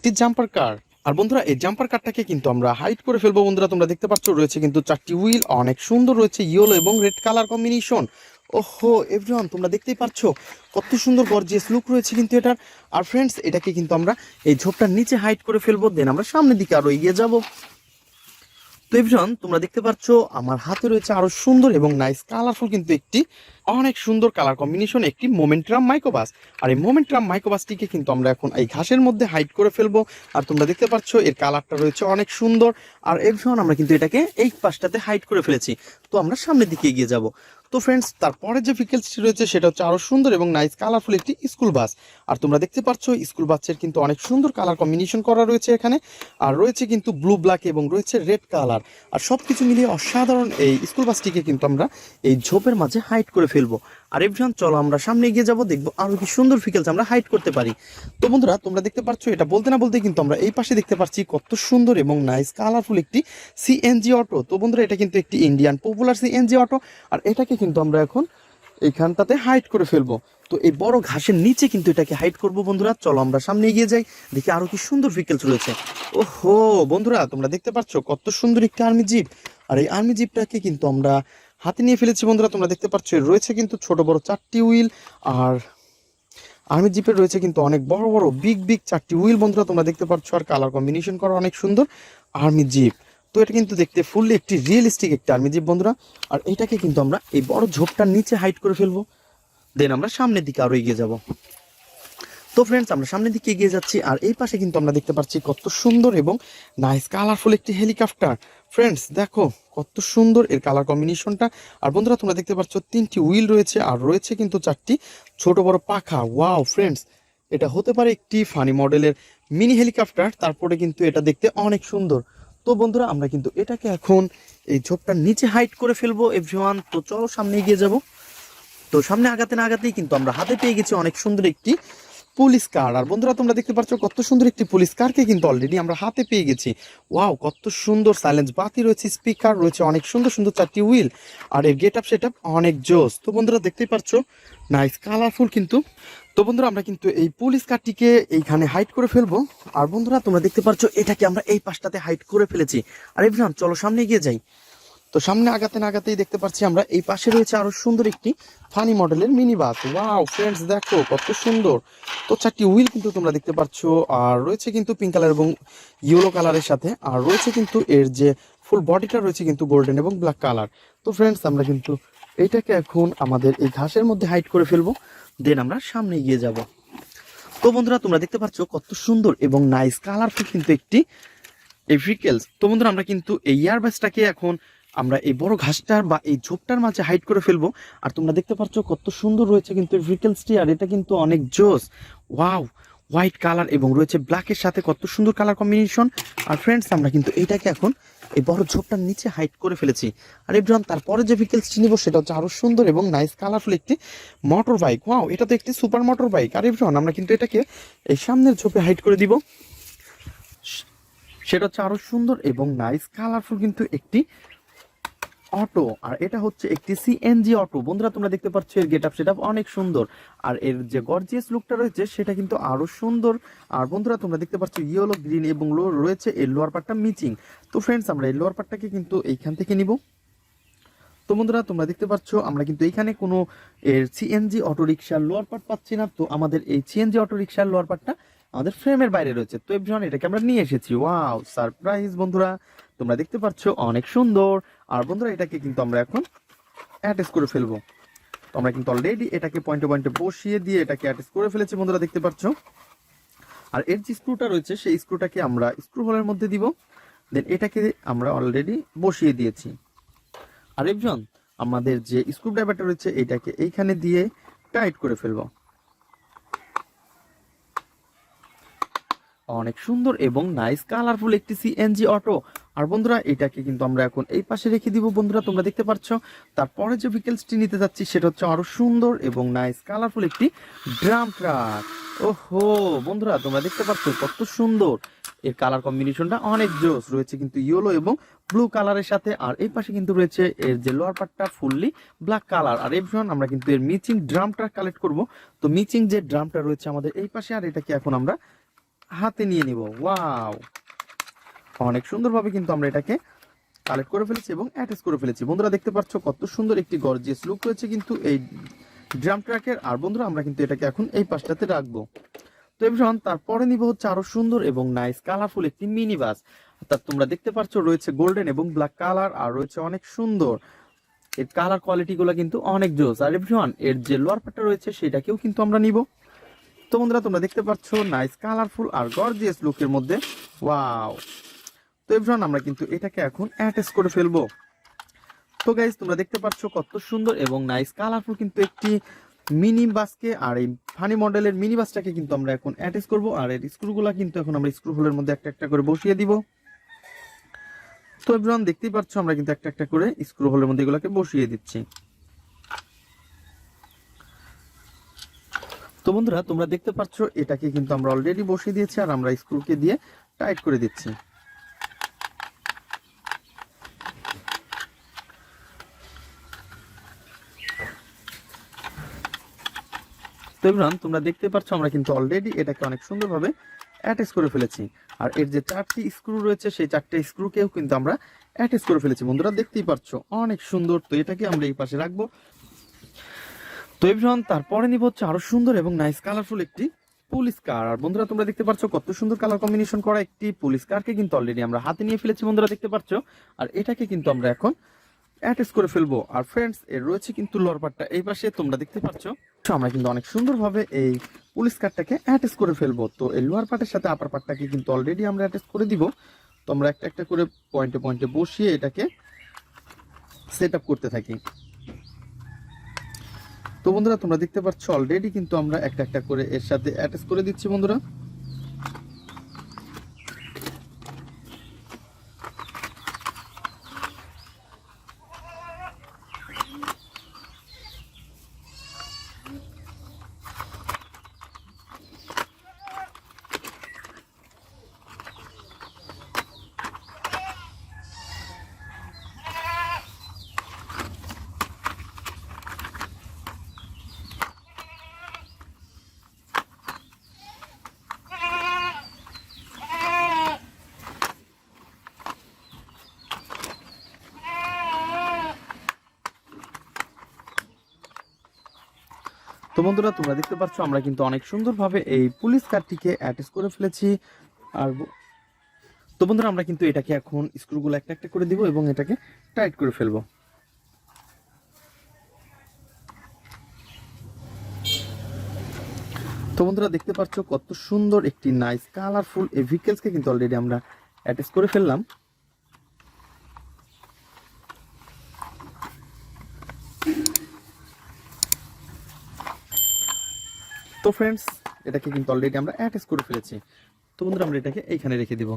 একটি জাম্পার কার। আর বন্ধুরা এই জাম্পার কারটাকে কিন্তু আমরা হাইড করে ফেলবো। বন্ধুরা তোমরা দেখতে পাচ্ছ রয়েছে কিন্তু 4টি হুইল, অনেক সুন্দর রয়েছে ইয়েলো এবং রেড কালার কম্বিনেশন। ওহো এভরিওয়ান, তোমরা দেখতেই পাচ্ছ কত সুন্দর গর্জিয়াস লুক রয়েছে কিন্তু এটার। আর ফ্রেন্ডস এটাকে কিন্তু আমরা এই ঝোপটার নিচে হাইড করে ফেলবো, দেন আমরা সামনের দিকে আরো এগিয়ে যাব। তো এভরিওয়ান তোমরা দেখতে পাচ্ছ আমার হাতে রয়েছে আরো সুন্দর এবং নাইস কালারফুল কিন্তু একটি অনেক সুন্দর কালার কম্বিনেশন একটি মোমেন্টাম মাইক্রোবাস। আর এই মোমেন্টাম মাইক্রোবাসটিকে কিন্তু আমরা এখন এই ঘাসের মধ্যে হাইড করে ফেলবো। আর তোমরা দেখতে পাচ্ছ এর কালারটা রয়েছে অনেক সুন্দর। আর এভরিওয়ান আমরা কিন্তু এটাকে এই পাশটাতে হাইড করে ফেলেছি। তো আমরা সামনের দিকে এগিয়ে যাব। তো ফ্রেন্ডস তারপরে যে ভেহিকলসটি রয়েছে সেটা হচ্ছে আরো সুন্দর এবং নাইস কালারফুল একটি স্কুল বাস। আর তোমরা দেখতে পাচ্ছ স্কুল বাসের কিন্তু অনেক সুন্দর কালার কম্বিনেশন করা রয়েছে এখানে। আর রয়েছে কিন্তু ব্লু ব্ল্যাক এবং রয়েছে রেড কালার। আর সবকিছু মিলিয়ে অসাধারণ এই স্কুল বাসটিকে কিন্তু আমরা এই ঝোপের মাঝে হাইড করে ফেলবো। আর এভরিওয়ান চলো আমরা সামনে এগিয়ে যাবো, দেখবো আরো কি সুন্দর ভেহিকলস আমরা হাইড করতে পারি। তো বন্ধুরা তোমরা দেখতে পাচ্ছ এটা বলতে না বলতে কিন্তু আমরা এই পাশে দেখতে পাচ্ছি কত সুন্দর এবং নাইস কালারফুল একটি সিএনজি অটো। তো বন্ধুরা এটা কিন্তু একটি ইন্ডিয়ান পপুলার সিএনজি অটো। আর এটাকে কিন্তু আমরা এখন এইখানটাতে হাইড করে ফেলবো। তো এই বড় ঘাসের নিচে কিন্তু এটাকে হাইড করবো। বন্ধুরা চলো আমরা সামনে এগিয়ে যাই, দেখি আরো কি সুন্দর ভেহিকলস রয়েছে। ওহো বন্ধুরা তোমরা দেখতে পাচ্ছ কত সুন্দর একটি আর্মি জিপ। আর এই আর্মি জিপটাকে কিন্তু আমরা হাতে নিয়ে ফেলেছি। বন্ধুরা তোমরা দেখতে পাচ্ছ রয়েছে কিন্তু ছোট বড় 4টি হুইল। আর আর্মি জিপের রয়েছে কিন্তু অনেক বড় বড় বিগ বিগ 4টি হুইল। বন্ধুরা তোমরা দেখতে পাচ্ছ আর কালার কম্বিনেশন করা অনেক সুন্দর আর্মি জিপ। তো এটা কিন্তু দেখতে ফুললি একটি রিয়েলিস্টিক একটি আর্মি জিপ বন্ধুরা। আর এটাকে কিন্তু আমরা এই বড় ঝোপটার নিচে হাইড করে ফেলবো, দেন আমরা সামনের দিকে আরো এগিয়ে যাব। তো ফ্রেন্ডস আমরা সামনের দিকে এগিয়ে যাচ্ছি। আর এই পাশে কিন্তু আমরা দেখতে পাচ্ছি কত সুন্দর এবং নাইস কালারফুল একটি হেলিকপ্টার। ফ্রেন্ডস দেখো কত সুন্দর এর কালার কম্বিনেশনটা। আর বন্ধুরা তোমরা দেখতে পাচ্ছ 3টি হুইল রয়েছে আর রয়েছে কিন্তু 4টি ছোট বড় পাখা। ওয়াও ফ্রেন্ডস, এটা হতে পারে একটি ফানি মডেলের মিনি হেলিকপ্টার। তারপরে কিন্তু এটা দেখতে অনেক সুন্দর। তো বন্ধুরা আমরা কিন্তু এটাকে এখন এই ঝোপটার নিচে হাইড করে ফেলবো এভরিওয়ান। তো চলো সামনে এগিয়ে যাব। তো সামনে আগাতে না আগাতেই কিন্তু আমরা হাতে পেয়ে গেছি অনেক সুন্দর একটি পুলিশ কার। আর বন্ধুরা তোমরা দেখতে পাচ্ছ কত সুন্দর একটি পুলিশ কারকে কিন্তু অলরেডি আমরা হাতে পেয়ে গেছি। ওয়াও কত সুন্দর সাইলেন্স বাতি রয়েছে, স্পিকার রয়েছে, অনেক সুন্দর সুন্দর 4টি হুইল। আর এর গেট আপ সেট আপ অনেক জোস। তো বন্ধুরা দেখতেই পাচ্ছ নাইস কালারফুল কিন্তু। তো বন্ধুরা আমরা কিন্তু এই পুলিশ কারটিকে এইখানে হাইড করে ফেলবো। আর বন্ধুরা তোমরা দেখতে পাচ্ছ এটাকে আমরা এই পাশটাতে হাইড করে ফেলেছি। আর এভরিওয়ান চলো সামনে এগিয়ে যাই। তো সামনে আগাতে না আগাতেই দেখতে পাচ্ছি আমরা এই পাশে রয়েছে আরো সুন্দর একটি ফানি মডেলের মিনি বাস। ওয়াও ফ্রেন্ডস দেখো কত সুন্দর। তো 4টি হুইল কিন্তু তোমরা দেখতে পাচ্ছ। আর রয়েছে কিন্তু পিঙ্ক কালার এবং ইয়েলো কালারের সাথে। আর রয়েছে কিন্তু এর যে ফুল বডিটা রয়েছে কিন্তু গোল্ডেন এবং ব্ল্যাক কালার। তো ফ্রেন্ডস আমরা কিন্তু এইটাকে এখন আমাদের এই ঘাসের মধ্যে হাইড করে ফেলবো, দেন আমরা সামনে এগিয়ে যাব। তো বন্ধুরা তোমরা দেখতে পাচ্ছ কত সুন্দর এবং নাইস কালারফুল কিন্তু একটি এই ভেহিকলস। তো বন্ধুরা আমরা কিন্তু এই এয়ারবাসটাকে এখন আমরা এই বড় ঘাসটার বা এই ঝোপটার মাঝে হাইড করে ফেলবো। আর তোমরা দেখতে পাচ্ছ কত সুন্দর রয়েছে কিন্তু এই ভেহিকলসটি। আর এটা কিন্তু অনেক জোস। ওয়াও হোয়াইট কালার এবং রয়েছে ব্ল্যাকের সাথে কত সুন্দর কালার কম্বিনেশন। আর ফ্রেন্ডস আমরা কিন্তু এইটাকে এখন এই বড় ঝোপটার নিচে হাইড করে ফেলেছি। আর এভরিওয়ান তারপরে যে ভেহিকলসটি নিব সেটা হচ্ছে আরো সুন্দর এবং নাইস কালারফুল একটি মোটর বাইক। ওয়াও এটা তো একটি সুপার মোটর বাইক। আর এভরিওয়ান আমরা কিন্তু এটাকে এই সামনের ঝোপে হাইড করে দিব। সেটা হচ্ছে আরো সুন্দর এবং নাইস কালারফুল কিন্তু একটি অটো। আর এটা হচ্ছে একটি সিএনজি অটো। বন্ধুরা তোমরা দেখতে পাচ্ছ এর গেট আপ সেট আপ অনেক সুন্দর। আর এর যে গর্জিয়াস লুকটা রয়েছে সেটা কিন্তু আরো সুন্দর। আর বন্ধুরা তোমরা দেখতে পাচ্ছ ইয়েলো গ্রিন এবং রয়েছে এর লোয়ার পার্টটা মিচিং। তো ফ্রেন্ডস আমরা এই লোয়ার পার্টটাকে কিন্তু এইখান থেকে নিব। তো বন্ধুরা তোমরা দেখতে পাচ্ছ আমরা কিন্তু এইখানে কোনো এর সিএনজি অটো রিক্সার লোয়ার পার্ট পাচ্ছি না। তো আমাদের এই সিএনজি অটো রিক্সার লোয়ার পার্টটা আমাদের ফ্রেমের বাইরে রয়েছে। তো এভরিওয়ান এটাকে আমরা নিয়ে এসেছি। ওয়াও সারপ্রাইজ বন্ধুরা, তোমরা দেখতে পাচ্ছ অনেক সুন্দর। আর বন্ধুরা এটাকে কিন্তু আমরা এখন অ্যাটাচ করে ফেলবো। তো আমরা কিন্তু অলরেডি এটাকে পয়েন্টে পয়েন্টে বসিয়ে দিয়ে এটাকে অ্যাটাচ করে ফেলেছি বন্ধুরা দেখতে পাচ্ছ। আর এর যে স্ক্রুটা রয়েছে সেই স্ক্রুটাকে আমরা স্ক্রু হোলের মধ্যে দিব, দেন এটাকে আমরা অলরেডি বসিয়ে দিয়েছি। আর এভরিওয়ান আমাদের যে স্ক্রু ড্রাইভারটা রয়েছে এটাকে এইখানে দিয়ে টাইট করে ফেলবো। অনেক সুন্দর এবং নাইস কালারফুল একটি সিএনজি অটো। আর বন্ধুরা এটাকে কিন্তু আমরা এখন এই পাশে রেখে দিব। বন্ধুরা তোমরা দেখতে পাচ্ছ তারপরে যে ভেহিকলসটি নিতে যাচ্ছি সেটা হচ্ছে আরো সুন্দর এবং নাইস কালারফুল একটি ড্রাম ট্রাক। ওহো বন্ধুরা তোমরা দেখতে পাচ্ছ কত সুন্দর এর কালার কম্বিনেশনটা অনেক জোস রয়েছে কিন্তু ইয়েলো এবং ব্লু কালারের সাথে। আর এই পাশে কিন্তু রয়েছে এর যে লোয়ার পার্টটা ফুললি ব্ল্যাক কালার। আর এভরিওয়ান আমরা কিন্তু এর মিচিং ড্রামটা কালেক্ট করব। তো মিচিং যে ড্রামটা রয়েছে আমাদের এই পাশে, আর এটাকে এখন আমরা হাতে নিয়ে নিব। ওয়াও, অনেক সুন্দরভাবে কিন্তু আমরা এটাকে কালেক্ট করে ফেলেছি এবং অ্যাটাচ করে ফেলেছি। বন্ধুরা দেখতে পাচ্ছ কত সুন্দর একটি গর্জিয়াস লুক রয়েছে কিন্তু এই ড্রাম ট্র্যাকের। আর বন্ধুরা আমরা কিন্তু এটাকে এখন এই পাশটাতে রাখবো। তো এভরিওয়ান, তারপরে নিব হচ্ছে আরো সুন্দর এবং নাইস কালারফুল একটি মিনি বাস। অর্থাৎ তোমরা দেখতে পাচ্ছ রয়েছে গোল্ডেন এবং ব্ল্যাক কালার, আর রয়েছে অনেক সুন্দর। এর কালার কোয়ালিটি গুলো কিন্তু অনেক জোস। আর এভরিওয়ান, এর যে লোয়ার পার্টটা রয়েছে সেটাকেও কিন্তু আমরা নিব। তো বন্ধুরা তোমরা দেখতে পাচ্ছ নাইস কালারফুল আর গর্জিয়াস লুকের মধ্যে। ওয়াও। তো এভরিওয়ান, আমরা কিন্তু এটাকে এখন অ্যাটাচ করে ফেলবো। তো গাইজ তোমরা দেখতে পাচ্ছ কত সুন্দর এবং নাইস কালারফুল কিন্তু একটি মিনি বাসকে, আর এই ফানি মডেলের মিনি বাসটাকে কিন্তু আমরা এখন অ্যাটাচ করব। আর এর স্ক্রুগুলা কিন্তু এখন আমরা স্ক্রু হোলের মধ্যে একটা একটা করে বসিয়ে দিব। তো এভরিওয়ান দেখতেই পাচ্ছ আমরা কিন্তু একটা একটা করে স্ক্রু হোলের মধ্যে এগুলোকে বসিয়ে দিচ্ছি। তো বন্ধুরা তোমরা দেখতে পাচ্ছ এটাকে কিন্তু আমরা অলরেডি বসিয়ে দিয়েছি, আর আমরা স্ক্রুকে দিয়ে টাইট করে দিচ্ছি। তো এভরিওয়ান তোমরা দেখতে পাচ্ছ আমরা কিন্তু অলরেডি এটাকে অনেক সুন্দরভাবে অ্যাটাচ করে ফেলেছি। আর এর যে 4টি স্ক্রু রয়েছে সেই 4টে স্ক্রুকেও কিন্তু আমরা অ্যাটাচ করে ফেলেছি। বন্ধুরা দেখতেই পাচ্ছ অনেক সুন্দর। তো এটাকে আমরা এই পাশে রাখবো। তো এভরিওয়ান, তারপরে নিব হচ্ছে আরো সুন্দর এবং নাইস কালারফুল একটি পুলিশ কার। আর বন্ধুরা তোমরা দেখতে পাচ্ছ কত সুন্দর কালার কম্বিনেশন করা একটি পুলিশ কারকে কিন্তু অলরেডি আমরা হাতে নিয়ে ফেলেছি। বন্ধুরা দেখতে পাচ্ছ, আর এটাকে কিন্তু আমরা এখন অ্যাটাচ করে ফেলবো। আর ফ্রেন্ডস, এর রয়েছে কিন্তু লোয়ার পার্টটা এই পাশে তোমরা দেখতে পাচ্ছ। আমরা কিন্তু অনেক সুন্দরভাবে এই পুলিশ কারটাকে অ্যাটাচ করে ফেলবো। তো এই লোয়ার পার্টের সাথে আপার পার্টটাকে কিন্তু অলরেডি আমরা অ্যাটাচ করে দিব। তো আমরা একটা একটা করে পয়েন্টে পয়েন্টে বসিয়ে এটাকে সেট আপ করতে থাকি। তো বন্ধুরা তোমরা দেখতে পাচ্ছ অলরেডি কিন্তু আমরা একটা একটা করে এর সাথে অ্যাটাচ করে দিচ্ছি। বন্ধুরা তো বন্ধুরা তোমরা দেখতে পাচ্ছ আমরা কিন্তু অনেক সুন্দরভাবে এই পুলিশ কারটিকে অ্যাটাচ করে ফেলেছি। আর তো বন্ধুরা আমরা কিন্তু এটাকে এখন স্ক্রুগুলো একটা একটা করে দিব এবং এটাকে টাইট করে ফেলবো। তো বন্ধুরা দেখতে পাচ্ছ কত সুন্দর একটি নাইস কালারফুল এই ভেহিকলসকে কিন্তু অলরেডি আমরা অ্যাটাচ করে ফেললাম। তো ফ্রেন্ডস, এটাকে কিন্তু অলরেডি আমরা অ্যাটাচ করে ফেলেছি। তো বন্ধুরা আমরা এটাকে এইখানে রেখে দিব।